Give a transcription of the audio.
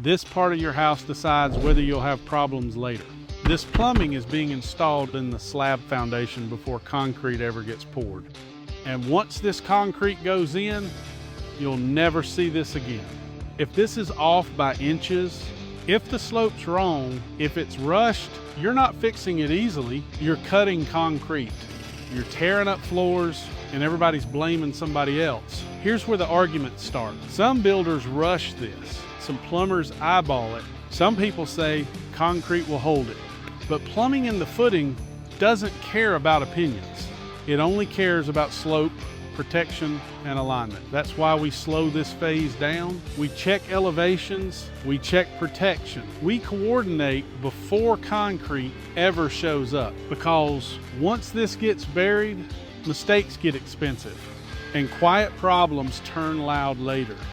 This part of your house decides whether you'll have problems later. This plumbing is being installed in the slab foundation before concrete ever gets poured. And once this concrete goes in, you'll never see this again. If this is off by inches, if the slope's wrong, if it's rushed, you're not fixing it easily, you're cutting concrete. You're tearing up floors and everybody's blaming somebody else. Here's where the arguments start. Some builders rush this. Some plumbers eyeball it. Some people say concrete will hold it. But plumbing and the footing doesn't care about opinions. It only cares about slope, protection, and alignment. That's why we slow this phase down. We check elevations, we check protection. We coordinate before concrete ever shows up, because once this gets buried, mistakes get expensive and quiet problems turn loud later.